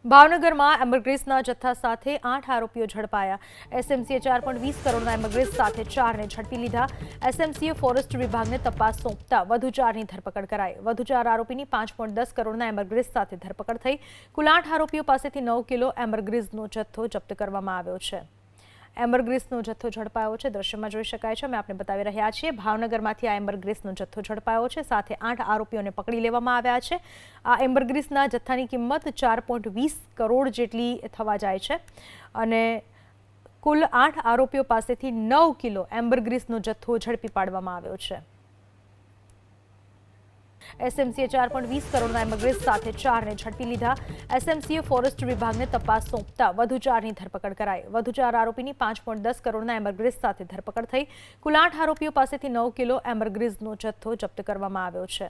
ભાવનગરમાં એમ્બરગ્રીસના જથ્થા સાથે 8 આરોપીઓ ઝડપાયા। એસએમસીએ 4.20 કરોડના એમ્બરગ્રીસ સાથે 4ને ઝડપી લીધા। એસએમસીએ ફોરેસ્ટ વિભાગને તપાસ સોંપતા વધુ 4ની ધરપકડ કરાઈ। વધુ 4 આરોપીની 5.10 કરોડના એમ્બરગ્રીસ સાથે ધરપકડ થઈ। કુલ 8 આરોપીઓ પાસેથી 9 કિલો એમ્બરગ્રીસનો જથ્થો જપ્ત કરવામાં આવ્યો છે। એમ્બરગ્રીસનો જથ્થો ઝડપાયો છે, દ્રશ્યમાં જોઈ શકાય છે। અમે આપને બતાવી રહ્યા છીએ ભાવનગરમાંથી આ એમ્બરગ્રીસનો જથ્થો ઝડપાયો છે, સાથે 8 આરોપીઓને પકડી લેવામાં આવ્યા છે। આ એમ્બરગ્રીસના જથ્થાની કિંમત 4.20 કરોડ જેટલી થવા જાય છે અને કુલ 8 આરોપીઓ પાસેથી 9 કિલો એમ્બરગ્રીસનો જથ્થો ઝડપી પાડવામાં આવ્યો છે। એસએમસીએ 4.20 કરોડના એમ્બરગ્રીસ સાથે 4ને ઝડપી લીધા। એસએમસીએ ફોરેસ્ટ વિભાગને તપાસ સોંપતા વધુ 4ની ધરપકડ કરાઈ। વધુ 4 આરોપીની 5.10 કરોડના એમ્બરગ્રીસ સાથે ધરપકડ થઈ। કુલ 8 આરોપીઓ પાસેથી 9 કિલો એમ્બરગ્રીસનો જથ્થો જપ્ત કરવામાં આવ્યો છે।